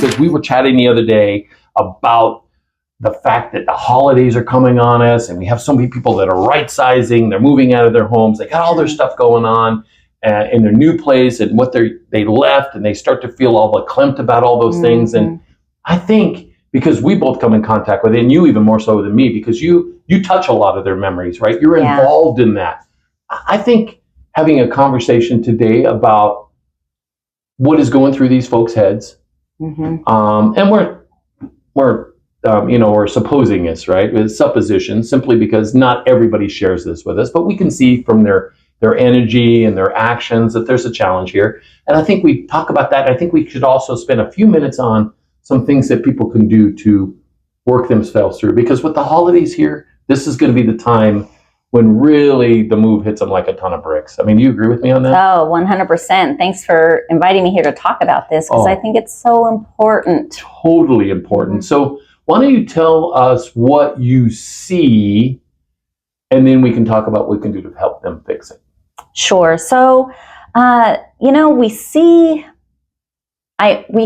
because we were chatting the other day about the fact that the holidays are coming on us, and we have so many people that are right-sizing, they're moving out of their homes, they got all their stuff going on in their new place and what they left, and they start to feel all verklempt about all those things. And I think because we both come in contact with it, and you even more so than me, because you touch a lot of their memories, right? You're involved in that. I think having a conversation today about what is going through these folks' heads, and we're supposing this, right? It's supposition, simply because not everybody shares this with us, but we can see from their energy and their actions that there's a challenge here. And I think we talk about that. I think we should also spend a few minutes on some things that people can do to work themselves through, because with the holidays here, this is going to be the time when really the move hits them like a ton of bricks. I mean, do you agree with me on that? Oh, 100%. Thanks for inviting me here to talk about this, because I think it's so important. Totally important. So why don't you tell us what you see, and then we can talk about what we can do to help them fix it. Sure. So, we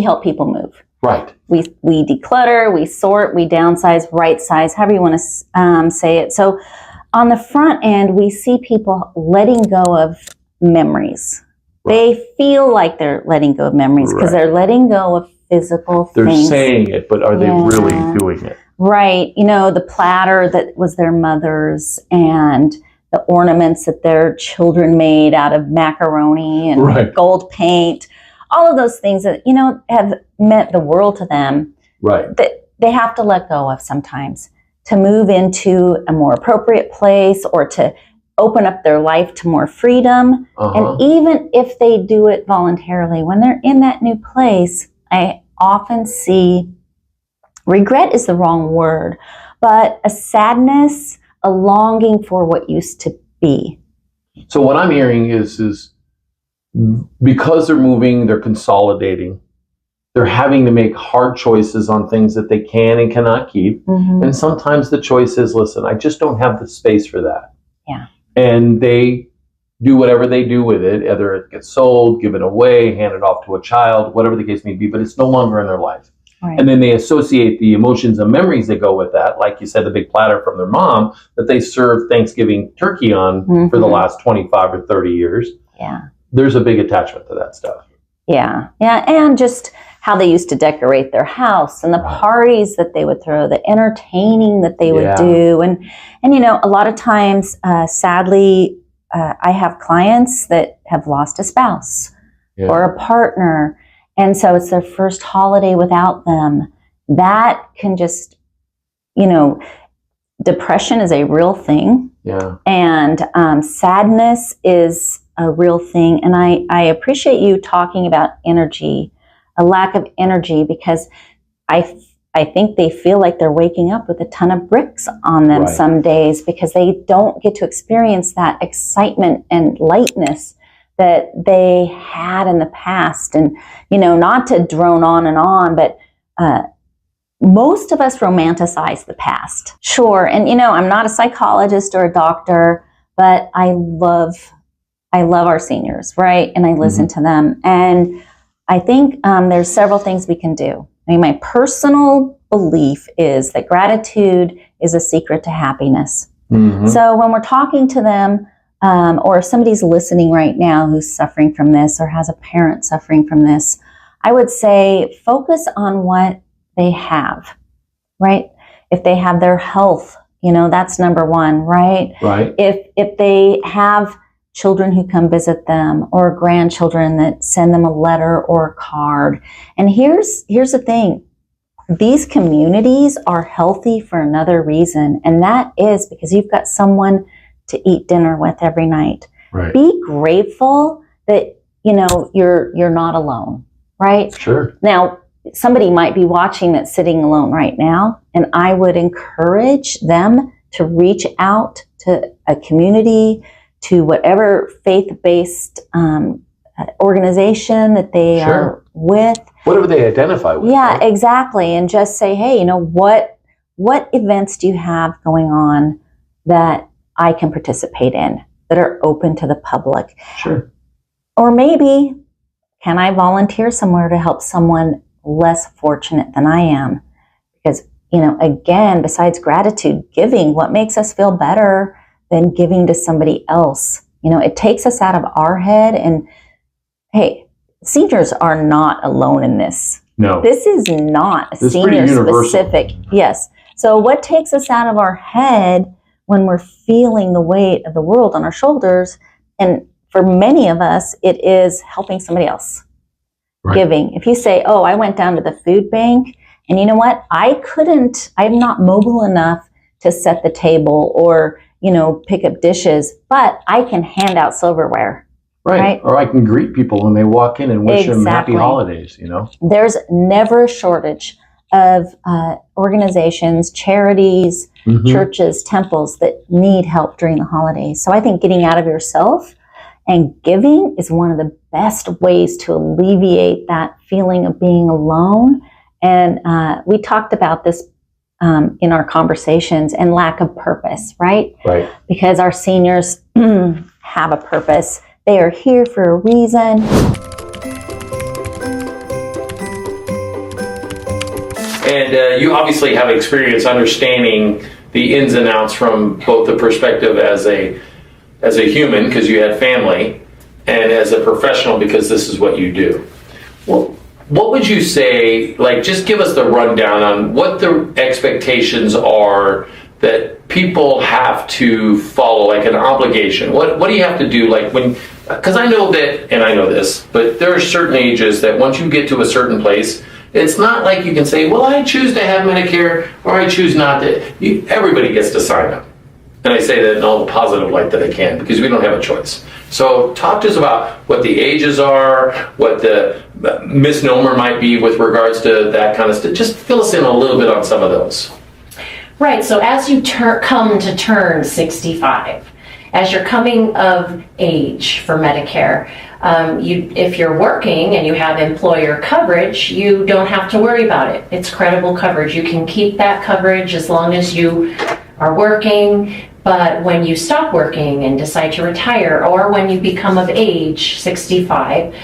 help people move. Right. We declutter, we sort, we downsize, right size, however you want to say it. So on the front end, we see people letting go of memories. Right. They feel like they're letting go of memories because they're letting go of physical things. They're saying it, but are they really doing it? Right. The platter that was their mother's, and the ornaments that their children made out of macaroni and gold paint. All of those things that, have meant the world to them, that they have to let go of sometimes to move into a more appropriate place, or to open up their life to more freedom. And even if they do it voluntarily, when they're in that new place, I often see, regret is the wrong word, but a sadness, a longing for what used to be. So what I'm hearing is because they're moving, they're consolidating, they're having to make hard choices on things that they can and cannot keep. And sometimes the choice is, listen, I just don't have the space for that. Yeah. And they do whatever they do with it, either it gets sold, give it away, hand it off to a child, whatever the case may be, but it's no longer in their life. Right. And then they associate the emotions and memories that go with that, like you said, the big platter from their mom that they served Thanksgiving turkey on for the last 25 or 30 years. Yeah. There's a big attachment to that stuff. Yeah. Yeah. And just how they used to decorate their house, and the parties that they would throw, the entertaining that they would do. And a lot of times, sadly, I have clients that have lost a spouse or a partner. And so it's their first holiday without them. That can just, depression is a real thing. Yeah. And sadness is a real thing. And I appreciate you talking about energy, a lack of energy, because I think they feel like they're waking up with a ton of bricks on them some days, because they don't get to experience that excitement and lightness that they had in the past. And, not to drone on and on, but most of us romanticize the past. Sure. And, I'm not a psychologist or a doctor, but I love our seniors, right? And I listen to them. And I think there's several things we can do. I mean, my personal belief is that gratitude is a secret to happiness. So when we're talking to them, or if somebody's listening right now who's suffering from this, or has a parent suffering from this, I would say focus on what they have, right? If they have their health, that's number one, right? Right. If they have children who come visit them, or grandchildren that send them a letter or a card. And here's the thing. These communities are healthy for another reason, and that is because you've got someone to eat dinner with every night. Right. Be grateful that, you're not alone, right? Sure. Now, somebody might be watching that's sitting alone right now, and I would encourage them to reach out to a community, to whatever faith-based organization that they are with. Whatever they identify with. Yeah, right? Exactly. And just say, hey, what events do you have going on that I can participate in, that are open to the public? Sure. Or maybe, can I volunteer somewhere to help someone less fortunate than I am. Because, again, besides gratitude, giving, what makes us feel better than giving to somebody else? It takes us out of our head. And hey, seniors are not alone in this. No. This is not This is senior pretty universal. specific. Yes. So what takes us out of our head when we're feeling the weight of the world on our shoulders? And for many of us, it is helping somebody else. Right. Giving. If you say, oh, I went down to the food bank, and you know what? I'm not mobile enough to set the table or, pick up dishes, but I can hand out silverware. Right. Or I can greet people when they walk in and wish them happy holidays, There's never a shortage of organizations, charities, churches, temples that need help during the holidays. So I think getting out of yourself and giving is one of the best ways to alleviate that feeling of being alone. And we talked about this in our conversations, and lack of purpose, right? Right. Because our seniors have a purpose. They are here for a reason. And you obviously have experience understanding the ins and outs from both the perspective as a human, because you had family, and as a professional, because this is what you do. Well, what would you say, just give us the rundown on what the expectations are that people have to follow, like an obligation? What do you have to do? Because I know that, and I know this, but there are certain ages that once you get to a certain place, it's not like you can say, well, I choose to have Medicare or I choose not to. Everybody gets to sign up. And I say that in all the positive light that I can, because we don't have a choice. So talk to us about what the ages are, what the misnomer might be with regards to that kind of stuff. Just fill us in a little bit on some of those. Right, so as you come to turn 65, as you're coming of age for Medicare, if you're working and you have employer coverage, you don't have to worry about it. It's credible coverage. You can keep that coverage as long as you are working. But when you stop working and decide to retire, or when you become of age, 65,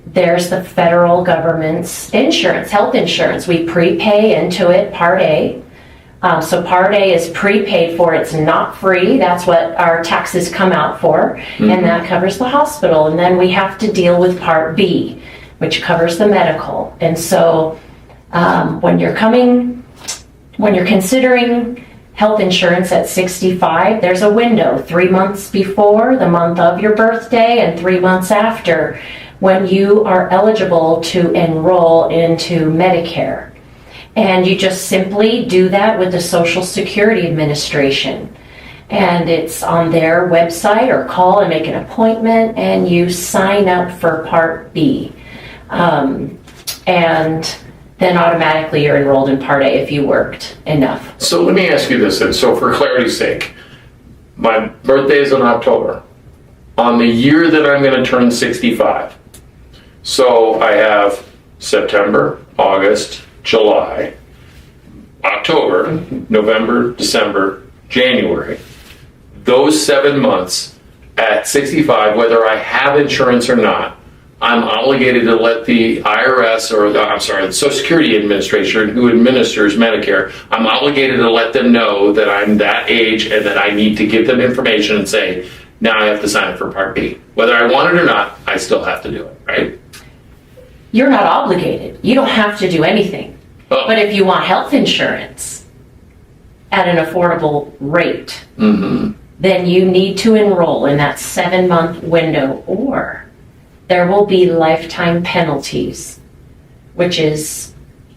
there's the federal government's insurance, health insurance. We prepay into it, Part A. So Part A is prepaid for. It's not free. That's what our taxes come out for. And that covers the hospital. And then we have to deal with Part B, which covers the medical. And so when you're considering health insurance at 65, there's a window, 3 months before, the month of your birthday, and 3 months after, when you are eligible to enroll into Medicare. And you just simply do that with the Social Security Administration. And it's on their website, or call and make an appointment, and you sign up for Part B. And then automatically you're enrolled in Part A if you worked enough. So let me ask you this then. So for clarity's sake, my birthday is in October. On the year that I'm going to turn 65. So I have September, August, July, October, November, December, January. Those 7 months at 65, whether I have insurance or not, I'm obligated to let the IRS, the Social Security Administration, who administers Medicare, I'm obligated to let them know that I'm that age and that I need to give them information and say, now I have to sign up for Part B. Whether I want it or not, I still have to do it, right? You're not obligated. You don't have to do anything. Oh. But if you want health insurance at an affordable rate, then you need to enroll in that 7-month window, or there will be lifetime penalties, which is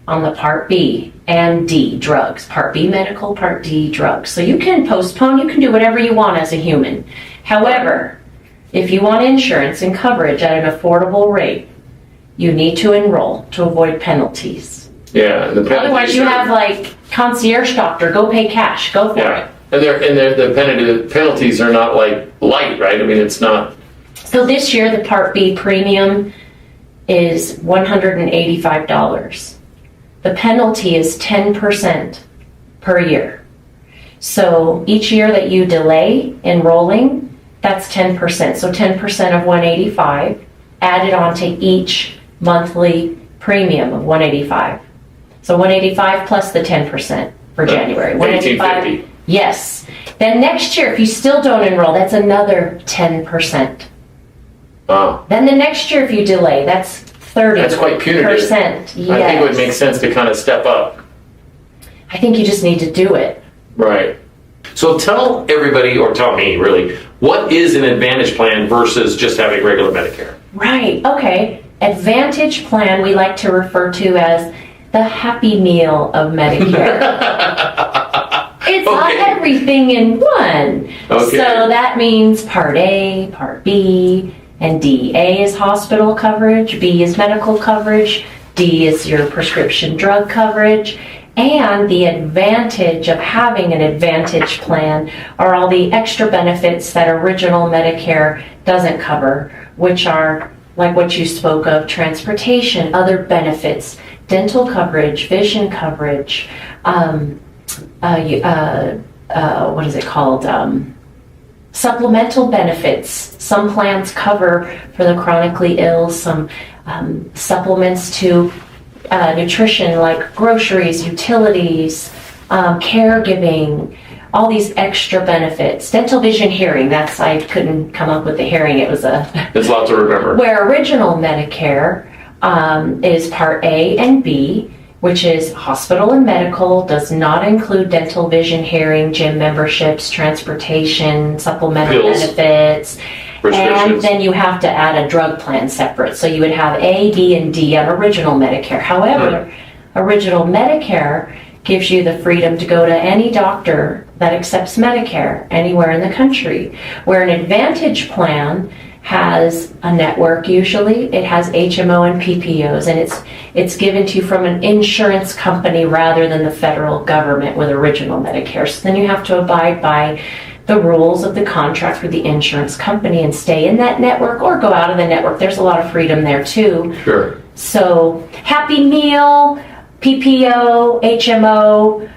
on the Part B and D drugs. Part B medical, Part D drugs. So you can postpone, you can do whatever you want as a human. However, if you want insurance and coverage at an affordable rate, you need to enroll to avoid penalties. Yeah, the penalties. Otherwise, you have concierge doctor, go pay cash, go for it. And the penalties are not light, right? I mean, it's not. So this year, the Part B premium is $185. The penalty is 10% per year. So each year that you delay enrolling, that's 10%. So 10% of 185 added onto each monthly premium of $185. So $185 plus the 10% for January. $1,850. Yes. Then next year, if you still don't enroll, that's another 10%. Wow. Then the next year, if you delay, that's 30%. That's quite punitive. Yes. I think it would make sense to kind of step up. I think you just need to do it. Right. So tell everybody, or tell me really, what is an Advantage plan versus just having regular Medicare? Right. Okay. Advantage plan we like to refer to as the Happy Meal of Medicare. It's not everything in one. Okay. So that means Part A, Part B, and D. A is hospital coverage, B is medical coverage, D is your prescription drug coverage. And the advantage of having an Advantage plan are all the extra benefits that original Medicare doesn't cover, which are like what you spoke of, transportation, other benefits, dental coverage, vision coverage, what is it called? Supplemental benefits. Some plans cover for the chronically ill, some supplements to nutrition like groceries, utilities, caregiving, all these extra benefits. Dental, vision, hearing, I couldn't come up with the hearing. It's a lot to remember. Where original Medicare is Part A and B, which is hospital and medical, does not include dental, vision, hearing, gym memberships, transportation, supplemental benefits. And then you have to add a drug plan separate. So you would have A, B, and D on original Medicare. However, original Medicare gives you the freedom to go to any doctor that accepts Medicare anywhere in the country. Where an Advantage plan has a network usually, it has HMO and PPOs, and it's given to you from an insurance company rather than the federal government with original Medicare. So then you have to abide by the rules of the contract with the insurance company and stay in that network or go out of the network. There's a lot of freedom there too. Sure. So Happy Meal, PPO, HMO,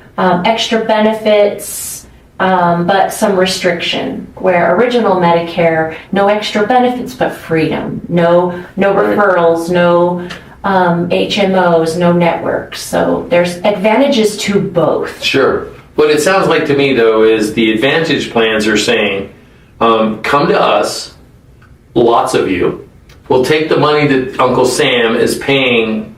extra benefits, but some restriction. Where original Medicare, no extra benefits but freedom. No referrals, no HMOs, no networks. So there's advantages to both. Sure. What it sounds like to me, though, is the Advantage plans are saying, come to us, lots of you. We'll take the money that Uncle Sam is paying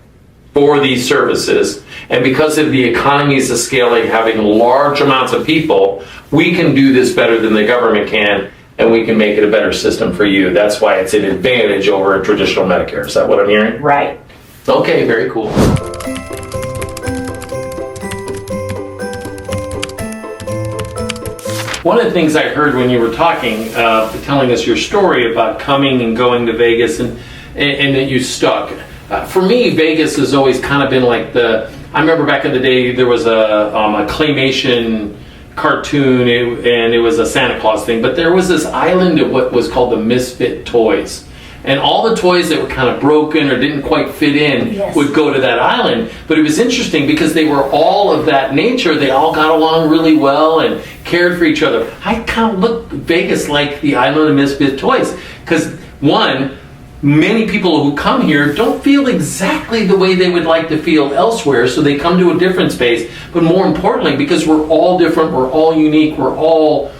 for these services, and because of the economies of scale, like having large amounts of people, we can do this better than the government can, and we can make it a better system for you. That's why it's an advantage over a traditional Medicare. Is that what I'm hearing? Right. Okay, very cool. One of the things I heard when you were talking, telling us your story about coming and going to Vegas and that you stuck. For me, Vegas has always kind of been like I remember back in the day there was a claymation cartoon and it was a Santa Claus thing, but there was this island of what was called the Misfit Toys. And all the toys that were kind of broken or didn't quite fit in would go to that island. But it was interesting because they were all of that nature. They all got along really well and cared for each other. I kind of look Vegas like the island of misfit toys. Because one, many people who come here don't feel exactly the way they would like to feel elsewhere. So they come to a different space. But more importantly, because we're all different, we're all unique, we're all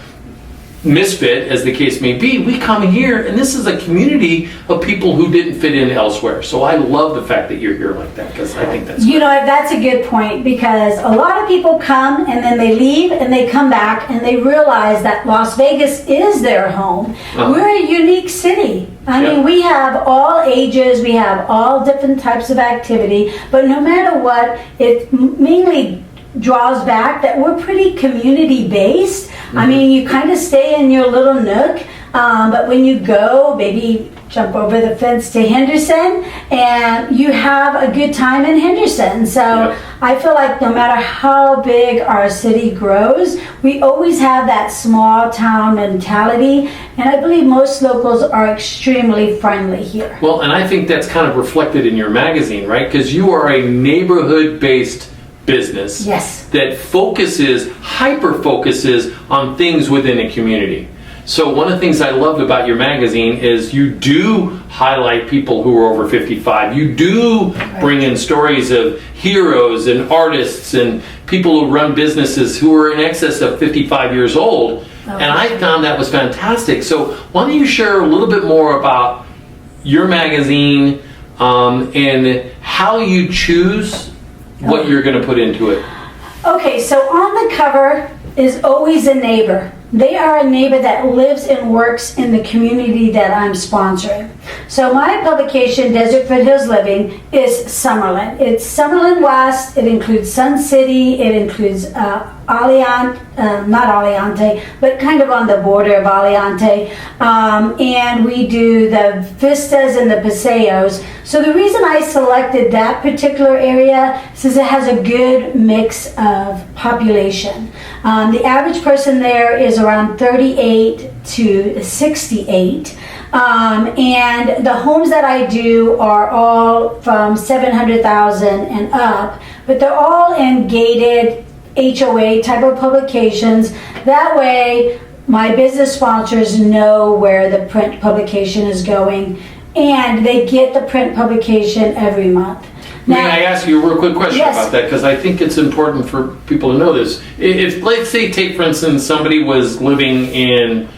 misfit, as the case may be, we come here and this is a community of people who didn't fit in elsewhere. So I love the fact that you're here like that, because I think that's great. That's a good point, because a lot of people come and then they leave and they come back and they realize that Las Vegas is their home. We're a unique city. I mean, we have all ages, we have all different types of activity, but no matter what, it mainly draws back that we're pretty community based. I mean, you kind of stay in your little nook, but when you go, maybe jump over the fence to Henderson and you have a good time in Henderson. So I feel like no matter how big our city grows, we always have that small town mentality, and I believe most locals are extremely friendly here. Well, and I think that's kind of reflected in your magazine, right? Because you are a neighborhood based business that hyper focuses on things within a community. So one of the things I loved about your magazine is you do highlight people who are over 55. You do bring in stories of heroes and artists and people who run businesses who are in excess of 55 years old. And I found that was fantastic. So why don't you share a little bit more about your magazine and how you choose what you're going to put into it? Okay, so on the cover is always a neighbor. They are a neighbor that lives and works in the community that I'm sponsoring. So my publication, Desert Foothills Living, is Summerlin. It's Summerlin West. It includes Sun City. It includes not Aliante, but kind of on the border of Aliante. And we do the Vistas and the Paseos. So the reason I selected that particular area is it has a good mix of population. The average person there is around 38 to 68. And the homes that I do are all from 700,000 and up, but they're all in gated HOA type of publications. That way, my business sponsors know where the print publication is going, and they get the print publication every month. May I ask you a real quick question about that? Because I think it's important for people to know this. If, let's say, take for instance, somebody was living in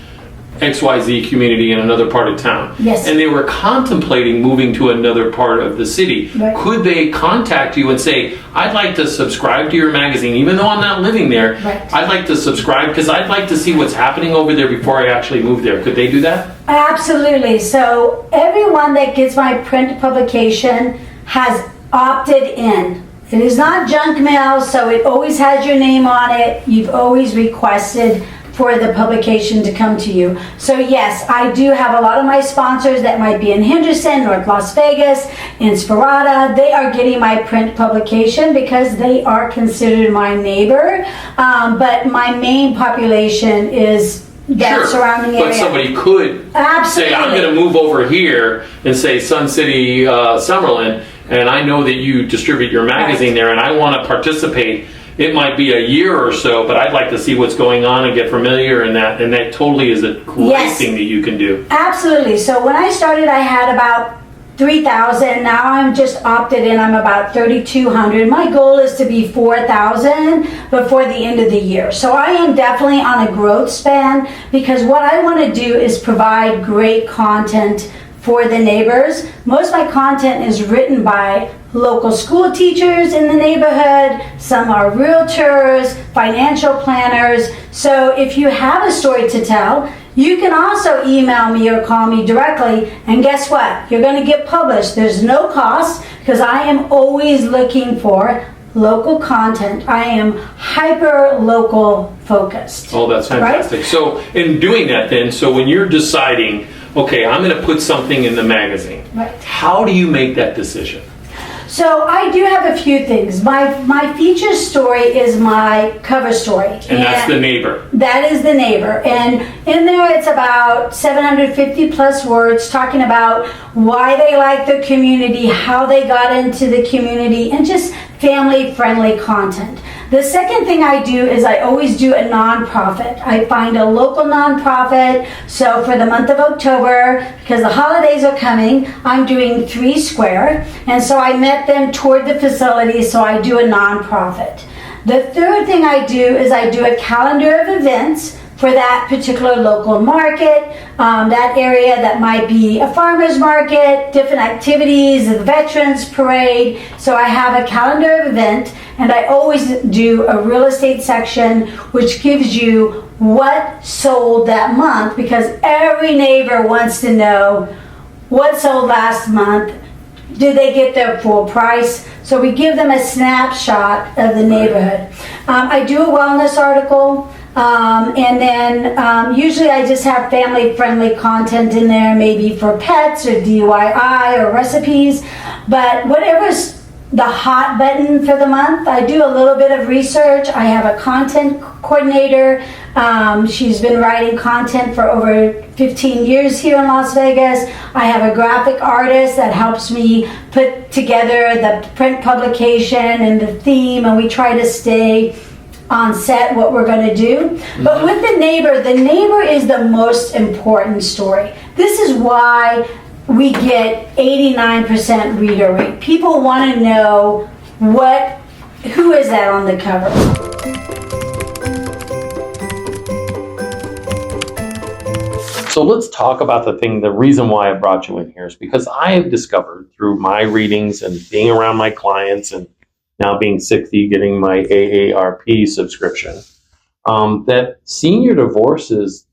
XYZ community in another part of town, and they were contemplating moving to another part of the city, could they contact you and say, I'd like to subscribe to your magazine, even though I'm not living there, I'd like to subscribe because I'd like to see what's happening over there before I actually move there. Could they do that? Absolutely. So everyone that gets my print publication has opted in. It is not junk mail, so it always has your name on it. You've always requested for the publication to come to you. So yes, I do have a lot of my sponsors that might be in Henderson, North Las Vegas, Inspirada. They are getting my print publication because they are considered my neighbor. But my main population is that surrounding area. But somebody could say, I'm going to move over here and say Sun City, Summerlin, and I know that you distribute your magazine there and I want to participate. It might be a year or so, but I'd like to see what's going on and get familiar in that, and that totally is a great thing that you can do. Absolutely. So when I started, I had about 3,000. Now I'm just opted in. I'm about 3,200. My goal is to be 4,000 before the end of the year. So I am definitely on a growth span because what I want to do is provide great content for the neighbors. Most of my content is written by local school teachers in the neighborhood. Some are realtors, financial planners. So if you have a story to tell, you can also email me or call me directly, and guess what? You're going to get published. There's no cost because I am always looking for local content. I am hyper local focused. Oh, that's fantastic. So in doing that then, so when you're deciding, okay, I'm going to put something in the magazine, how do you make that decision? So I do have a few things. My feature story is my cover story. And that's the neighbor. That is the neighbor. And in there it's about 750 plus words talking about why they like the community, how they got into the community, and just family-friendly content. The second thing I do is I always do a nonprofit. I find a local nonprofit. So for the month of October, because the holidays are coming, I'm doing 3 Square. And so I met them toward the facility, so I do a nonprofit. The third thing I do is I do a calendar of events for that particular local market, that area that might be a farmer's market, different activities, the Veterans Parade. So I have a calendar of event, and I always do a real estate section, which gives you what sold that month, because every neighbor wants to know what sold last month. Did they get their full price? So we give them a snapshot of the neighborhood. I do a wellness article. And then usually I just have family-friendly content in there, maybe for pets or DIY or recipes. But whatever's the hot button for the month, I do a little bit of research. I have a content coordinator. She's been writing content for over 15 years here in Las Vegas. I have a graphic artist that helps me put together the print publication and the theme, and we try to stay on set what we're going to do. But with the neighbor is the most important story. This is why we get 89% reader rate. People want to know who is that on the cover. So let's talk about the reason why I brought you in here is because I have discovered through my readings and being around my clients and now being 60, getting my AARP subscription, that senior divorce is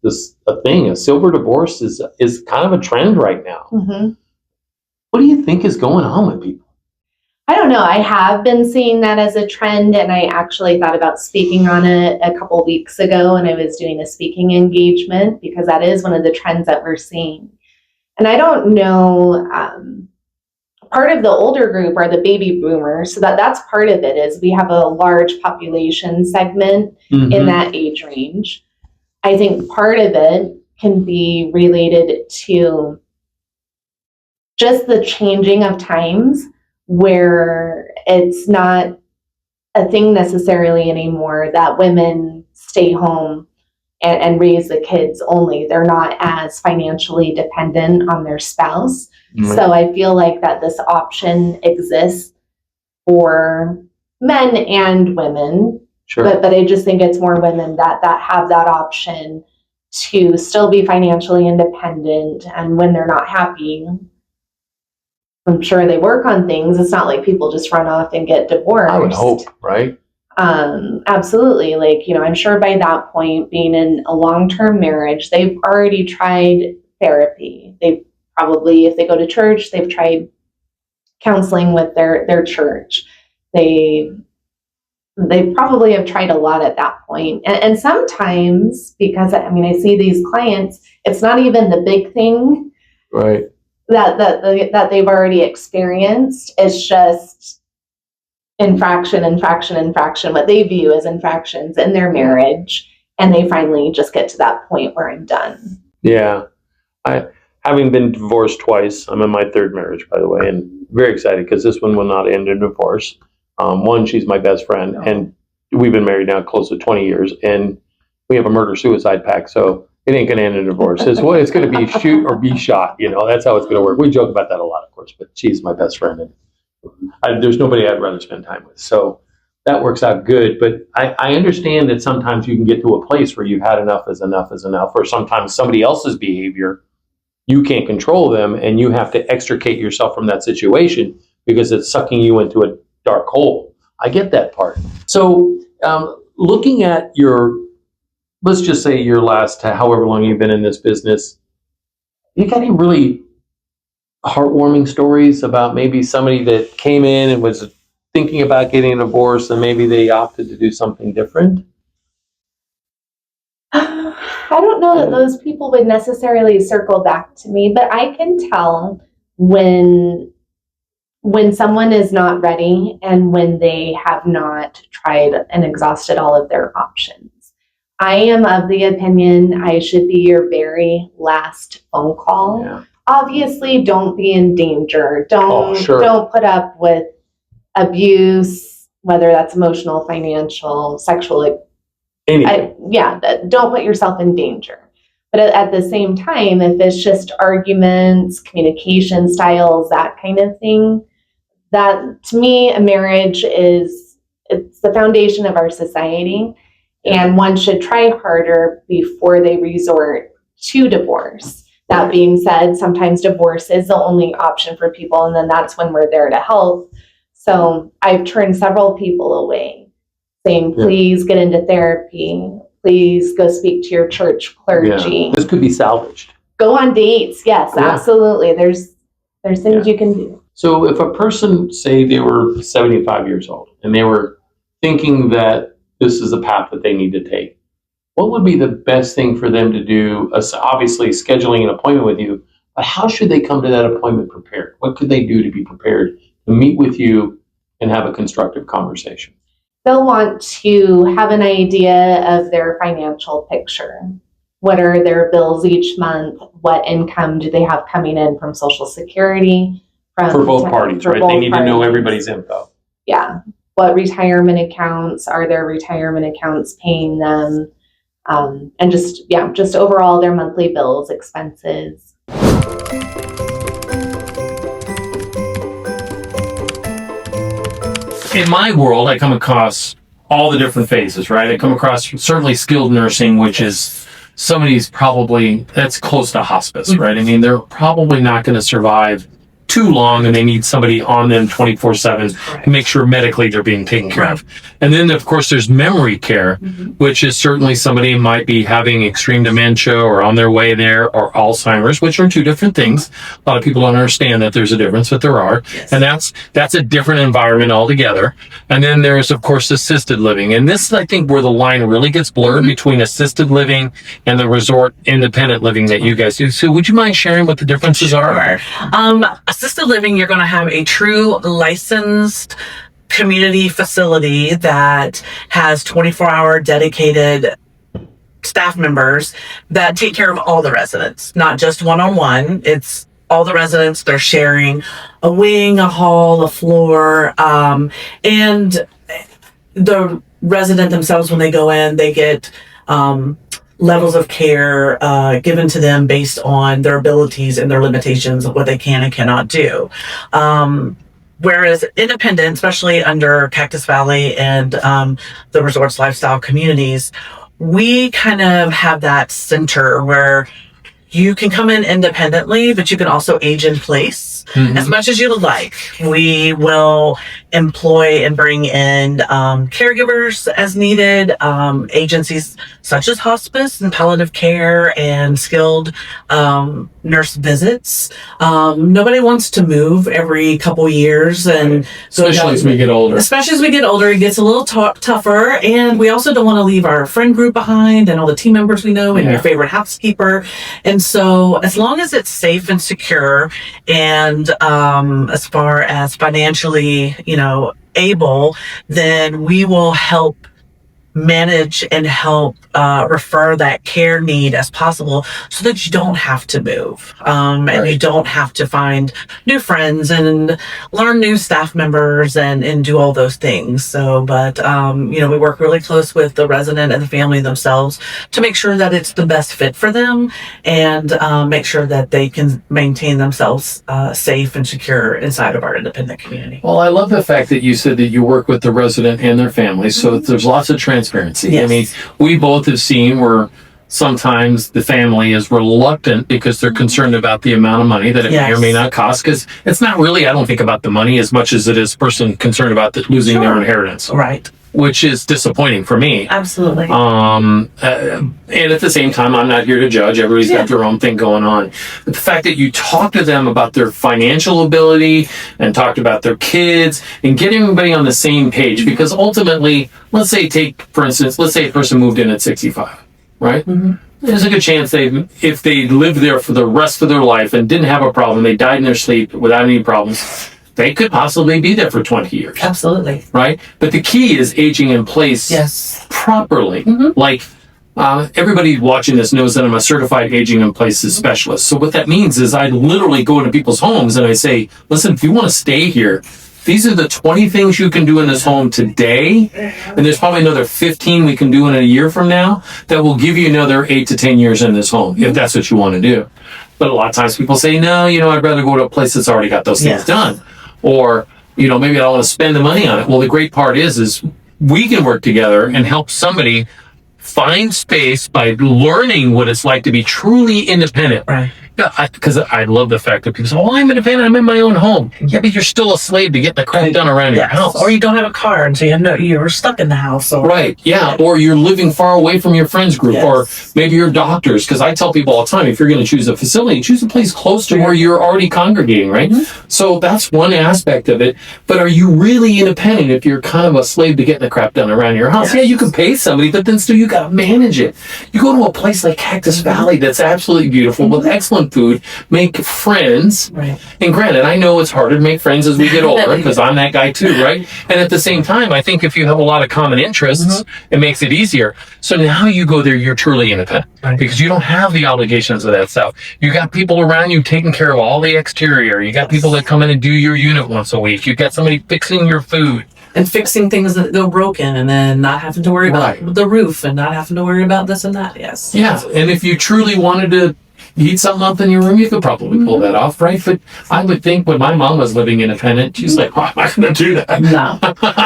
a thing. A silver divorce is kind of a trend right now. Mm-hmm. What do you think is going on with people? I don't know. I have been seeing that as a trend, and I actually thought about speaking on it a couple weeks ago when I was doing a speaking engagement, because that is one of the trends that we're seeing. And I don't know, part of the older group are the baby boomers, so that's part of it, is we have a large population segment in that age range. I think part of it can be related to just the changing of times, where it's not a thing necessarily anymore that women stay home and raise the kids only. They're not as financially dependent on their spouse. Right. So I feel like that this option exists for men and women. Sure. But I just think it's more women that have that option to still be financially independent. And when they're not happy, I'm sure they work on things. It's not like people just run off and get divorced. I would hope, right? Absolutely. Like, I'm sure by that point, being in a long-term marriage, they've already tried therapy. They've probably, if they go to church, they've tried counseling with their church. They probably have tried a lot at that point. And sometimes, because I see these clients, it's not even the big thing. Right. That they've already experienced. It's just infraction, what they view as infractions in their marriage, and they finally just get to that point where I'm done. Yeah. Having been divorced twice, I'm in my third marriage, by the way, and very excited because this one will not end in divorce. One, she's my best friend, and we've been married now close to 20 years, and we have a murder-suicide pact, so it ain't going to end in divorce. It's going to be shoot or be shot. That's how it's going to work. We joke about that a lot, of course, but she's my best friend, and there's nobody I'd rather spend time with. So that works out good. But I understand that sometimes you can get to a place where you've had enough is enough, or sometimes somebody else's behavior, you can't control them, and you have to extricate yourself from that situation because it's sucking you into a dark hole. I get that part. So looking at let's just say your last, however long you've been in this business, you got any really heartwarming stories about maybe somebody that came in and was thinking about getting a divorce and maybe they opted to do something different? I don't know that those people would necessarily circle back to me, but I can tell when someone is not ready and when they have not tried and exhausted all of their options. I am of the opinion I should be your very last phone call. Yeah. Obviously, don't be in danger. Don't put up with abuse, whether that's emotional, financial, sexual. Anything. Don't put yourself in danger. But at the same time, if it's just arguments, communication styles, that kind of thing, that to me, a marriage it's the foundation of our society. And one should try harder before they resort to divorce. That being said, sometimes divorce is the only option for people, and then that's when we're there to help. So I've turned several people away, saying, please get into therapy. Please go speak to your church clergy. Yeah. This could be salvaged. Go on dates. Yes, absolutely. There's things you can do. So if a person, say they were 75 years old, and they were thinking that this is a path that they need to take, what would be the best thing for them to do? Obviously, scheduling an appointment with you, but how should they come to that appointment prepared? What could they do to be prepared to meet with you and have a constructive conversation? They'll want to have an idea of their financial picture. What are their bills each month? What income do they have coming in from Social Security? For both parties, right? They need to know everybody's info. Yeah. what retirement accounts, are their retirement accounts paying them, and just overall their monthly bills, expenses. In my world, I come across all the different phases, right? I come across certainly skilled nursing, which is somebody's that's close to hospice, right? I mean, they're probably not going to survive too long, and they need somebody on them 24/7 to make sure medically they're being taken care of. And then, of course, there's memory care, which is certainly somebody might be having extreme dementia or on their way there, or Alzheimer's, which are two different things. A lot of people don't understand that there's a difference, but there are. Yes. And that's a different environment altogether. And then there's, of course, assisted living. And this is, I think, where the line really gets blurred between assisted living and the resort independent living that you guys do. So would you mind sharing what the differences are? Assisted living, you're going to have a true licensed community facility that has 24-hour dedicated staff members that take care of all the residents, not just one-on-one. It's all the residents. They're sharing a wing, a hall, a floor, and the resident themselves, when they go in, they get levels of care given to them based on their abilities and their limitations of what they can and cannot do. Whereas independent, especially under Cactus Valley and the resorts lifestyle communities, we kind of have that center where you can come in independently, but you can also age in place as much as you like. We will employ and bring in caregivers as needed, agencies such as hospice and palliative care and skilled nurse visits. Nobody wants to move every couple years, and especially as we get older. Especially as we get older, it gets a little tougher, and we also don't want to leave our friend group behind and all the team members we know and your favorite housekeeper. And so, as long as it's safe and secure, and as far as financially, able, then we will help manage and help refer that care need as possible, so that you don't have to move, and you don't have to find new friends and learn new staff members and do all those things. So, but we work really close with the resident and the family themselves to make sure that it's the best fit for them, and make sure that they can maintain themselves safe and secure inside of our independent community. Well, I love the fact that you said that you work with the resident and their family, so there's lots of transparency. Yes. I mean, we both have seen where sometimes the family is reluctant because they're concerned about the amount of money that it may or may not cost, because it's not really, I don't think, about the money as much as it is person concerned about losing their inheritance. Right. Which is disappointing for me. Absolutely. And at the same time, I'm not here to judge. Everybody's got their own thing going on. But the fact that you talk to them about their financial ability and talked about their kids and get everybody on the same page, because ultimately, let's say a person moved in at 65, right? There's a good chance if they lived there for the rest of their life and didn't have a problem, they died in their sleep without any problems, they could possibly be there for 20 years. Absolutely. Right? But the key is aging in place properly. Like, everybody watching this knows that I'm a certified aging in places specialist. So what that means is I literally go into people's homes and I say, listen, if you want to stay here, these are the 20 things you can do in this home today. And there's probably another 15 we can do in a year from now that will give you another 8 to 10 years in this home, if that's what you want to do. But a lot of times people say, no, I'd rather go to a place that's already got those things done. Or, maybe I don't want to spend the money on it. Well, the great part is we can work together and help somebody find space by learning what it's like to be truly independent. Right. Because I love the fact that people say, I'm independent, I'm in my own home. Yeah, but you're still a slave to get the crap done around your house. Or you don't have a car, and so you're stuck in the house. Right, yeah. Or you're living far away from your friends group, or maybe your doctors. Because I tell people all the time, if you're going to choose a facility, choose a place close to where you're already congregating, right? So that's one aspect of it. But are you really independent if you're kind of a slave to getting the crap done around your house? Yeah, you can pay somebody, but then still you got to manage it. You go to a place like Cactus Valley that's absolutely beautiful with excellent food, make friends. Right. And granted, I know it's harder to make friends as we get older, because I'm that guy too, right? And at the same time, I think if you have a lot of common interests, it makes it easier. So now you go there, you're truly independent, because you don't have the obligations of that stuff. You got people around you taking care of all the exterior. You got people that come in and do your unit once a week. You got somebody fixing your food. and fixing things that go broken, and then not having to worry about the roof and not having to worry about this and that. Yes. Yeah. And if you truly wanted to heat something up in your room, you could probably pull that off, right? But I would think when my mom was living independent, she's like, "Why am I going to do that?" No.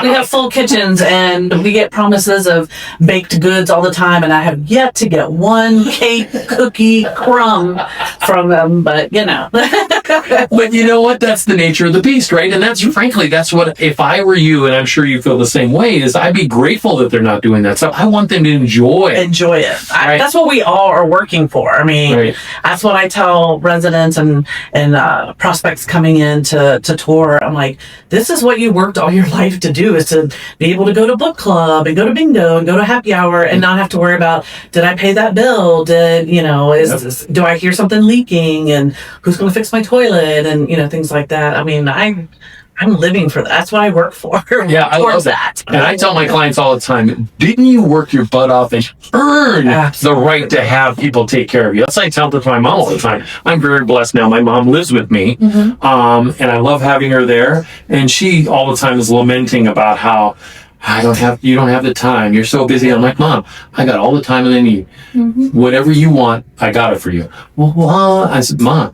We have full kitchens, and we get promises of baked goods all the time, and I have yet to get one cake, cookie, crumb from them, but you know. But you know what? That's the nature of the beast, right? And that's, frankly, that's what, if I were you, and I'm sure you feel the same way, is I'd be grateful that they're not doing that stuff. I want them to enjoy it. Right. That's what we all are working for. I mean, that's what I tell residents and prospects coming in to tour. I'm like, this is what you worked all your life to do, is to be able to go to book club and go to bingo and go to happy hour and not have to worry about, did I pay that bill? Did, you know, do I hear something leaking, and who's going to fix my toilet, and, you know, things like that. I mean, I'm living for that. That's what I work for. Yeah, I love that. And I tell my clients all the time, didn't you work your butt off and earn the right to have people take care of you? That's what I tell to my mom all the time. I'm very blessed now. My mom lives with me, and I love having her there. And she all the time is lamenting about how you don't have the time. You're so busy. I'm like, Mom, I got all the time I need. Whatever you want, I got it for you. Well, I said, Mom,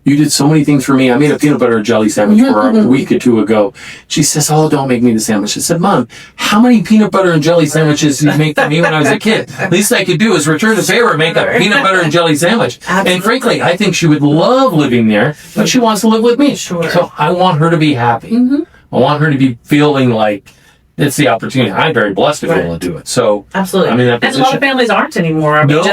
you did so many things for me. I made a peanut butter and jelly sandwich for her a week or two ago. She says, oh, don't make me the sandwich. I said, Mom, how many peanut butter and jelly sandwiches did you make for me when I was a kid? Least I could do is return the favor and make a peanut butter and jelly sandwich. Absolutely. And frankly, I think she would love living there, but she wants to live with me. Sure. So I want her to be happy. I want her to be feeling like it's the opportunity. I'm very blessed to be able to do it. So absolutely. I'm in that position. And a lot of families aren't anymore. I mean,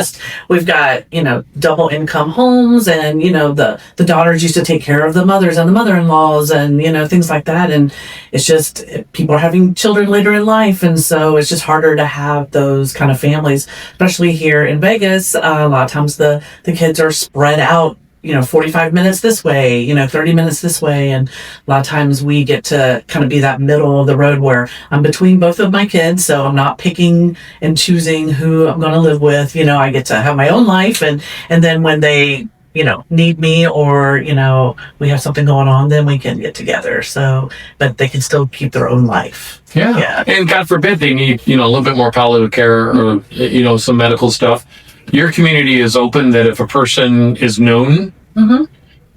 we've got, you know, double income homes, and, you know, the daughters used to take care of the mothers and the mother-in-laws, and, you know, things like that. And it's just, people are having children later in life. And so it's just harder to have those kind of families, especially here in Vegas. A lot of times the kids are spread out, you know, 45 minutes this way, you know, 30 minutes this way. And a lot of times we get to kind of be that middle of the road where I'm between both of my kids. So I'm not picking and choosing who I'm going to live with. You know, I get to have my own life. And then when they, you know, need me, or, you know, we have something going on, then we can get together. So, but they can still keep their own life. Yeah. And God forbid they need, you know, a little bit more palliative care or, you know, some medical stuff. Your community is open that if a person is known,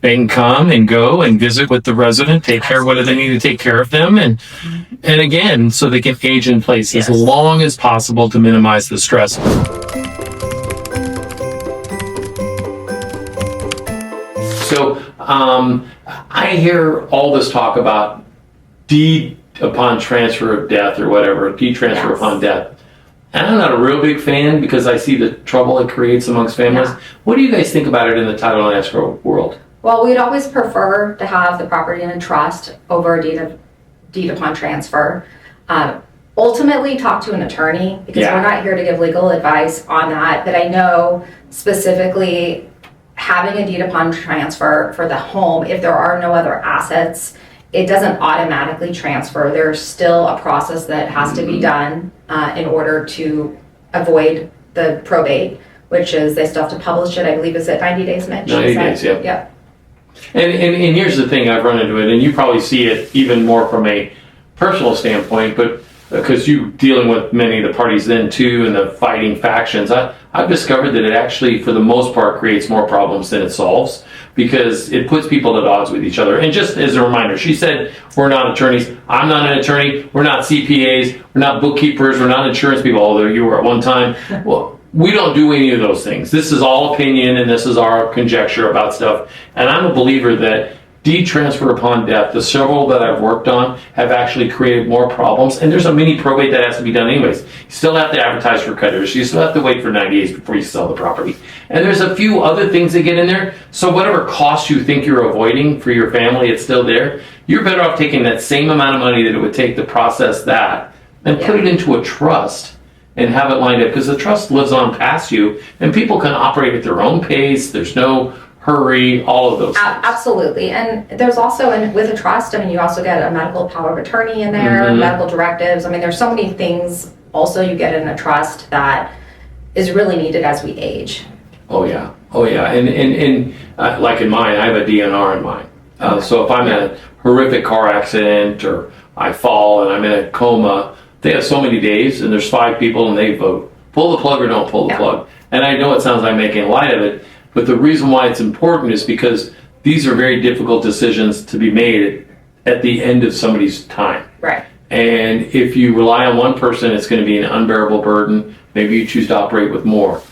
they can come and go and visit with the resident, take care of what they need to take care of them. And again, so they can age in place as long as possible to minimize the stress. So I hear all this talk about deed upon transfer of death or whatever, deed transfer upon death. And I'm not a real big fan because I see the trouble it creates amongst families. What do you guys think about it in the title and escrow world? Well, we'd always prefer to have the property in a trust over a deed upon transfer. Ultimately, talk to an attorney, because we're not here to give legal advice on that. But I know specifically having a deed upon transfer for the home, if there are no other assets, it doesn't automatically transfer. There's still a process that has to be done in order to avoid the probate, which is they still have to publish it. I believe is it 90 days, Mitch? 90 days, yeah. Yep. And here's the thing, I've run into it, and you probably see it even more from a personal standpoint, but because you dealing with many of the parties then too, and the fighting factions, I've discovered that it actually, for the most part, creates more problems than it solves, because it puts people at odds with each other. And just as a reminder, she said, we're not attorneys. I'm not an attorney. We're not CPAs. We're not bookkeepers. We're not insurance people, although you were at one time. Well, we don't do any of those things. This is all opinion, and this is our conjecture about stuff. And I'm a believer that deed transfer upon death, the several that I've worked on, have actually created more problems. And there's a mini probate that has to be done anyways. You still have to advertise for creditors. You still have to wait for 90 days before you sell the property. And there's a few other things that get in there. So whatever cost you think you're avoiding for your family, it's still there. You're better off taking that same amount of money that it would take to process that and put it into a trust and have it lined up, because the trust lives on past you and people can operate at their own pace. There's no hurry, all of those things. Absolutely. And there's also, with a trust, I mean, you also get a medical power of attorney in there, medical directives. I mean, there's so many things also you get in a trust that is really needed as we age. Oh yeah. And like in mine, I have a DNR in mine. So if I'm in a horrific car accident or I fall and I'm in a coma, they have so many days and there's 5 people and they vote. Pull the plug or don't pull the plug. And I know it sounds like making light of it, but the reason why it's important is because these are very difficult decisions to be made at the end of somebody's time. Right. And if you rely on one person, it's going to be an unbearable burden. Maybe you choose to operate with more.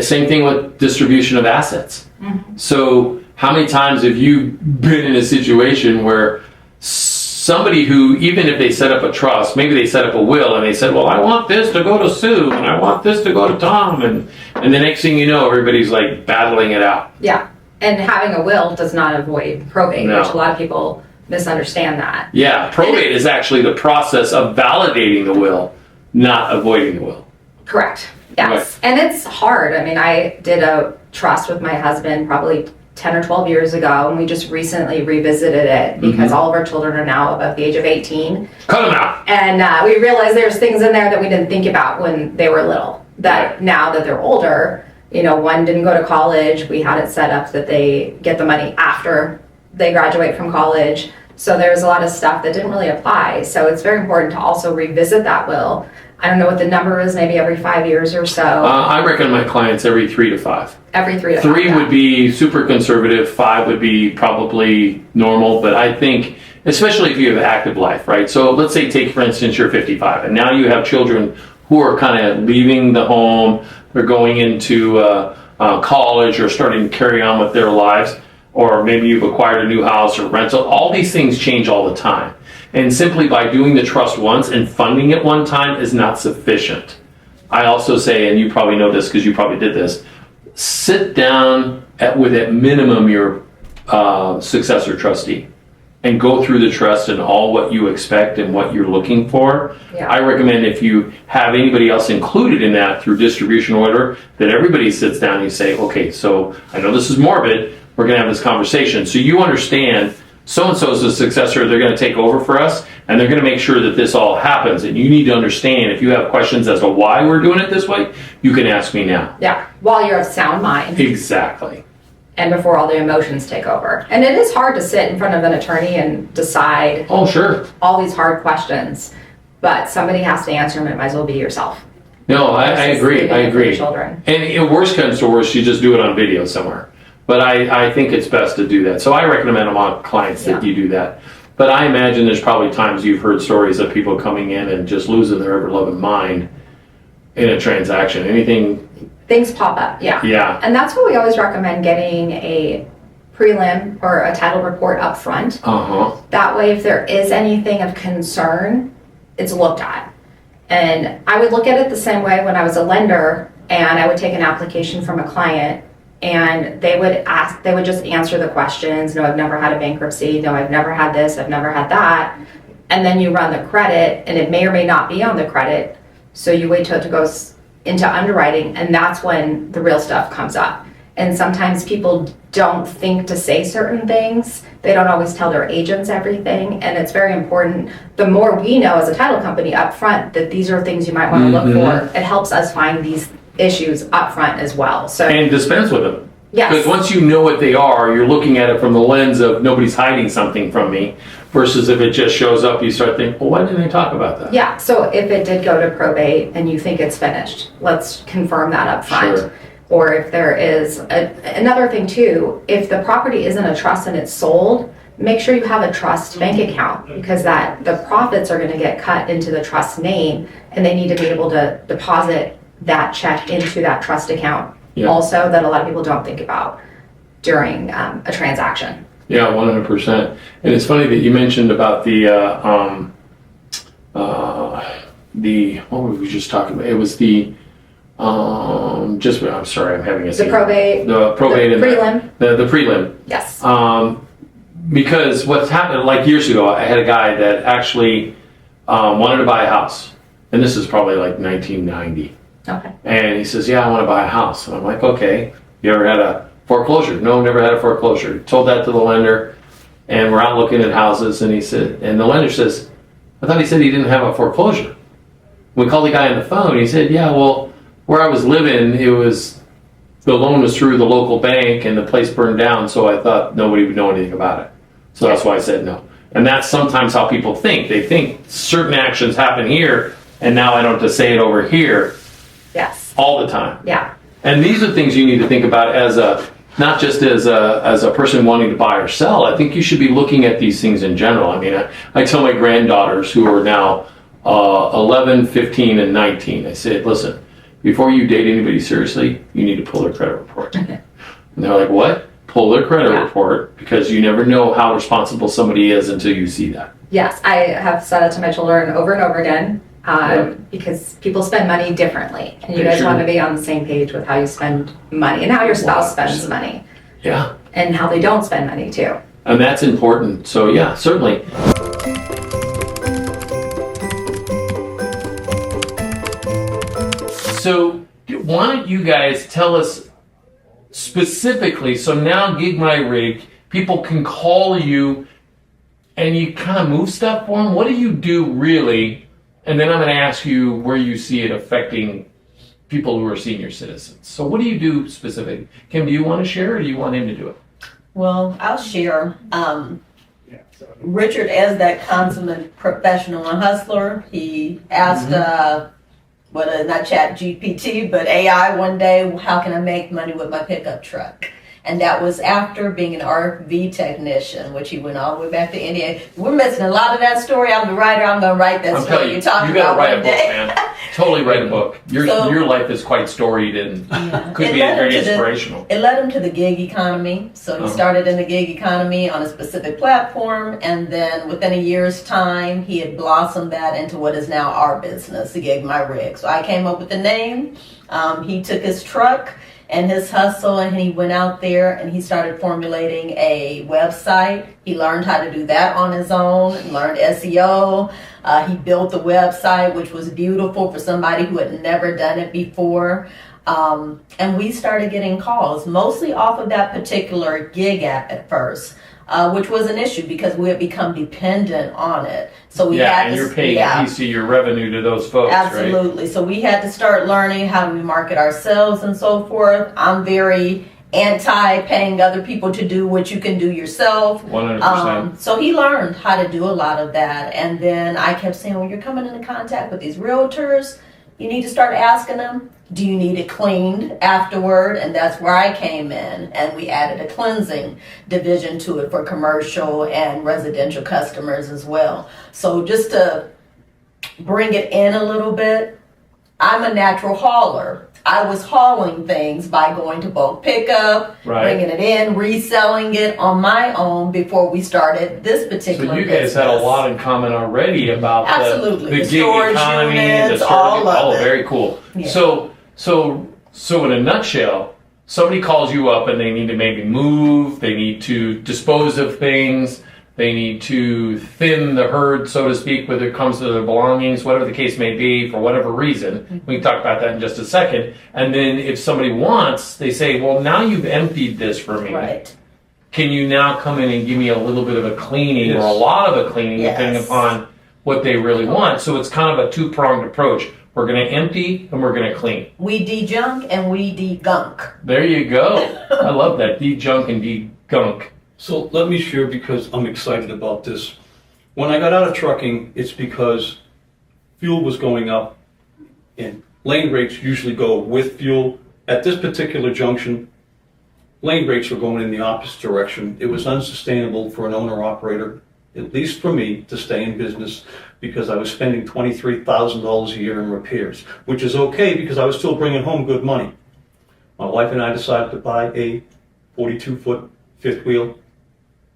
Same thing with distribution of assets. Mm-hmm. So how many times have you been in a situation where somebody who, even if they set up a trust, maybe they set up a will and they said, well, I want this to go to Sue and I want this to go to Tom. And the next thing you know, everybody's like battling it out. Yeah. And having a will does not avoid probate, No. which a lot of people misunderstand that. Yeah, probate is actually the process of validating the will, not avoiding the will. Correct. Yes. Right. And it's hard. I mean, I did a trust with my husband probably 10 or 12 years ago, and we just recently revisited it because all of our children are now above the age of 18. Cut them out. And we realized there's things in there that we didn't think about when they were little, that now that they're older, you know, one didn't go to college. We had it set up that they get the money after they graduate from college. So there's a lot of stuff that didn't really apply. So it's very important to also revisit that will. I don't know what the number is, maybe every 5 years or so. I recommend my clients every 3 to 5. Every 3 to 5. 3 would be super conservative, 5 would be probably normal, but I think, especially if you have active life, right? So let's say, take for instance, you're 55, and now you have children who are kind of leaving the home, they're going into college or starting to carry on with their lives, or maybe you've acquired a new house or rental. All these things change all the time. And simply by doing the trust once and funding it one time is not sufficient. I also say, and you probably know this because you probably did this, sit down with at minimum your successor trustee and go through the trust and all what you expect and what you're looking for. Yeah. I recommend if you have anybody else included in that through distribution order, that everybody sits down and you say, okay, so I know this is morbid, we're going to have this conversation. So you understand so-and-so is the successor, they're going to take over for us, and they're going to make sure that this all happens. And you need to understand, if you have questions as to why we're doing it this way, you can ask me now. Yeah, while you're of sound mind. Exactly. And before all the emotions take over. And it is hard to sit in front of an attorney and decide all these hard questions, but somebody has to answer them, and it might as well be yourself. No, I agree. I agree. Children. And in worst comes to worst, you just do it on video somewhere. But I think it's best to do that. So I recommend among clients that you do that. But I imagine there's probably times you've heard stories of people coming in and just losing their ever-loving mind in a transaction. Anything? Things pop up, yeah. Yeah. And that's what we always recommend, getting a prelim or a title report up front. That way, if there is anything of concern, it's looked at. And I would look at it the same way when I was a lender and I would take an application from a client, and they would just answer the questions. No, I've never had a bankruptcy. No, I've never had this. I've never had that. And then you run the credit, and it may or may not be on the credit. So you wait till it goes into underwriting, and that's when the real stuff comes up. And sometimes people don't think to say certain things. They don't always tell their agents everything. And it's very important. The more we know as a title company up front that these are things you might want to look for, it helps us find these issues up front as well. So, and dispense with them. Yes. Because once you know what they are, you're looking at it from the lens of nobody's hiding something from me, versus if it just shows up, you start thinking, well, why didn't they talk about that? Yeah, so if it did go to probate and you think it's finished, let's confirm that up front. Sure. Or if there is another thing too, if the property isn't a trust and it's sold, make sure you have a trust bank account, because the profits are going to get cut into the trust name, and they need to be able to deposit that check into that trust account. Also, that a lot of people don't think about during a transaction. Yeah, 100%. And it's funny that you mentioned about what were we just talking about? It was I'm sorry, I'm having a the probate, the prelim. The prelim. Yes. Because what's happened, like years ago, I had a guy that actually wanted to buy a house, and this is probably like 1990. Okay. And he says, yeah, I want to buy a house. And I'm like, okay, you ever had a foreclosure? No, never had a foreclosure. Told that to the lender, and we're out looking at houses, and the lender says, I thought he said he didn't have a foreclosure. We called the guy on the phone, he said, yeah, well, where I was living, the loan was through the local bank, and the place burned down, so I thought nobody would know anything about it. So that's why I said no. And that's sometimes how people think. They think certain actions happen here, and now I don't have to say it over here Yes. all the time. Yeah. And these are things you need to think about as not just as a person wanting to buy or sell. I think you should be looking at these things in general. I mean, I tell my granddaughters who are now 11, 15, and 19, I say, listen, before you date anybody seriously, you need to pull their credit report. And they're like, what? Pull their credit report, because you never know how responsible somebody is until you see that. Yes, I have said it to my children over and over again, because people spend money differently, and you guys want to be on the same page with how you spend money and how your spouse spends money. Yeah. And how they don't spend money too. And that's important. So yeah, certainly. So why don't you guys tell us specifically, so now Gig My Rig, people can call you and you kind of move stuff for them. What do you do really? And then I'm going to ask you where you see it affecting people who are senior citizens. So what do you do specifically? Kim, do you want to share, or do you want him to do it? Well, I'll share. Richard, as that consummate professional and hustler, he asked, not Chat GPT, but AI one day, how can I make money with my pickup truck? And that was after being an RV technician, which he went all the way back to India. We're missing a lot of that story. I'm the writer. I'm going to write that story you're talking about You got to write a one book, day. man. Totally write a book. Your life is quite storied and could be very inspirational. It led him to the gig economy. So he started in the gig economy on a specific platform, and then within a year's time, he had blossomed that into what is now our business, the Gig My Rig. So I came up with the name. He took his truck and his hustle, and he went out there and he started formulating a website. He learned how to do that on his own, learned SEO. He built the website, which was beautiful for somebody who had never done it before. And we started getting calls, mostly off of that particular gig app at first, which was an issue because we had become dependent on it. So we had to, you're paying a piece of your revenue to those folks, absolutely. Right? So we had to start learning how do we market ourselves and so forth. I'm very anti-paying other people to do what you can do yourself. 100%. So he learned how to do a lot of that. And then I kept saying, when you're coming into contact with these realtors, you need to start asking them, do you need it cleaned afterward? And that's where I came in, and we added a cleansing division to it for commercial and residential customers as well. So just to bring it in a little bit, I'm a natural hauler. I was hauling things by going to bulk pickup, bringing it in, reselling it on my own before we started this particular business. So you guys had a lot in common already about the gig economy, units, the all of it. Very cool. Yeah. So in a nutshell, somebody calls you up and they need to maybe move, they need to dispose of things, they need to thin the herd, so to speak, whether it comes to their belongings, whatever the case may be, for whatever reason. We can talk about that in just a second. And then if somebody wants, they say, well, now you've emptied this for me. Right. Can you now come in and give me a little bit of a cleaning or a lot of a cleaning, depending upon what they really want? So it's kind of a two-pronged approach. We're going to empty and we're going to clean. We de-junk and we de-gunk. There you go. I love that. De-junk and de-gunk. So let me share, because I'm excited about this. When I got out of trucking, it's because fuel was going up and lane rates usually go with fuel. At this particular junction, lane rates were going in the opposite direction. It was unsustainable for an owner-operator, at least for me, to stay in business, because I was spending $23,000 a year in repairs, which is okay because I was still bringing home good money. My wife and I decided to buy a 42-foot fifth wheel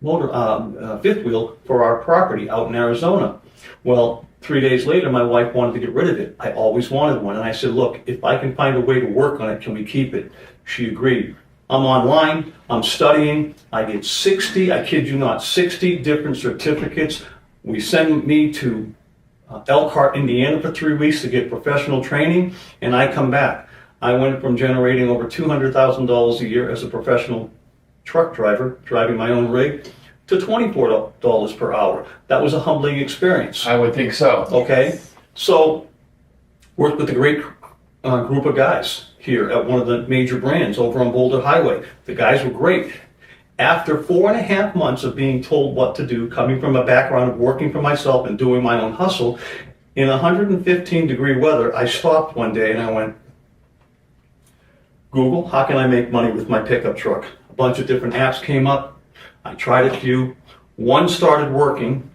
for our property out in Arizona. Well, 3 days later, my wife wanted to get rid of it. I always wanted one. And I said, look, if I can find a way to work on it, can we keep it? She agreed. I'm online, I'm studying, I get 60, I kid you not, 60 different certificates. We send me to Elkhart, Indiana for 3 weeks to get professional training, and I come back. I went from generating over $200,000 a year as a professional truck driver, driving my own rig, to $24 per hour. That was a humbling experience. I would think so. Okay, so worked with a great group of guys here at one of the major brands over on Boulder Highway. The guys were great. After 4.5 months of being told what to do, coming from a background of working for myself and doing my own hustle, in 115-degree weather, I stopped one day and I went, Google, how can I make money with my pickup truck? A bunch of different apps came up. I tried a few. One started working.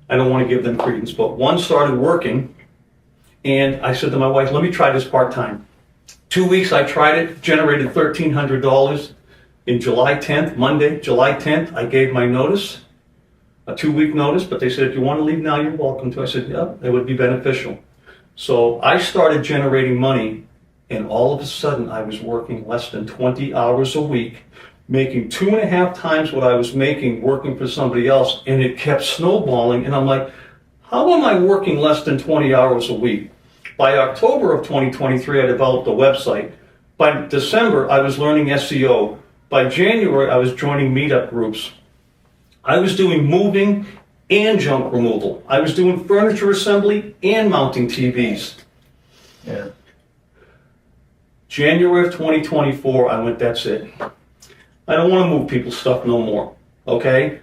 I don't want to give them credence, but one started working. And I said to my wife, let me try this part-time. 2 weeks I tried it, generated $1,300. In July 10th, Monday, July 10th, I gave my notice, a 2-week notice, but they said, if you want to leave now, you're welcome to. I said, yeah, it would be beneficial. So I started generating money, and all of a sudden I was working less than 20 hours a week, making 2.5 times what I was making working for somebody else, and it kept snowballing, and I'm like, how am I working less than 20 hours a week? By October of 2023, I developed a website. By December, I was learning SEO. By January, I was joining meetup groups. I was doing moving and junk removal. I was doing furniture assembly and mounting TVs. Yeah. January of 2024, I went, that's it. I don't want to move people's stuff no more, okay?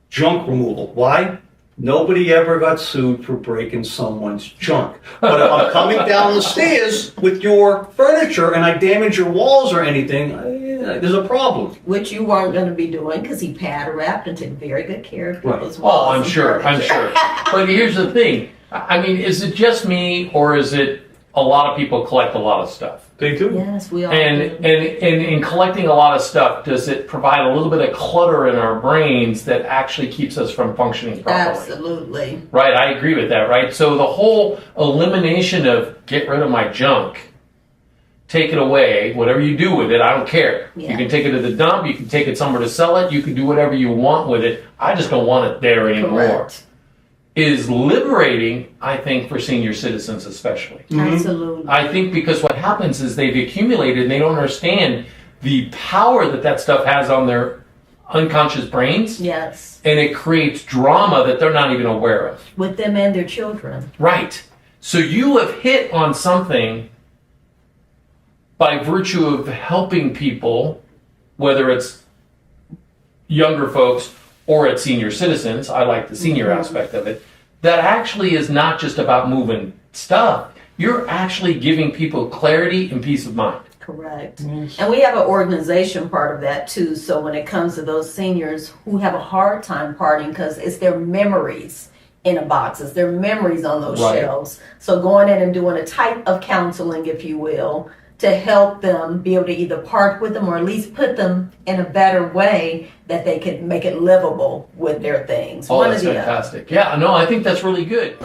Junk removal. Why? Nobody ever got sued for breaking someone's junk. But if I'm coming down the stairs with your furniture and I damage your walls or anything, there's a problem. Which you weren't going to be doing because he pad wrapped and took very good care of people's Oh, walls. I'm sure. But here's the thing. I mean, is it just me, or is it a lot of people collect a lot of stuff? They do. Yes, we all And do. in collecting a lot of stuff, does it provide a little bit of clutter in our brains that actually keeps us from functioning properly? Absolutely. Right, I agree with that, right? So the whole elimination of get rid of my junk, take it away, whatever you do with it, I don't care. Yeah. You can take it to the dump, you can take it somewhere to sell it, you can do whatever you want with it. I just don't want it there anymore. Correct. Is liberating, I think, for senior citizens especially. Absolutely. I think because what happens is they've accumulated and they don't understand the power that that stuff has on their unconscious brains. Yes. And it creates drama that they're not even aware of. With them and their children. Right. So you have hit on something by virtue of helping people, whether it's younger folks or it's senior citizens, I like the senior aspect of it, that actually is not just about moving stuff. You're actually giving people clarity and peace of mind. Correct. And we have an organization part of that too. So when it comes to those seniors who have a hard time parting because it's their memories in a box, it's their memories on those Right. shelves. So going in and doing a type of counseling, if you will, to help them be able to either part with them or at least put them in a better way that they can make it livable with their things. Oh, One that's or the other. fantastic. Yeah, no, I think that's really good.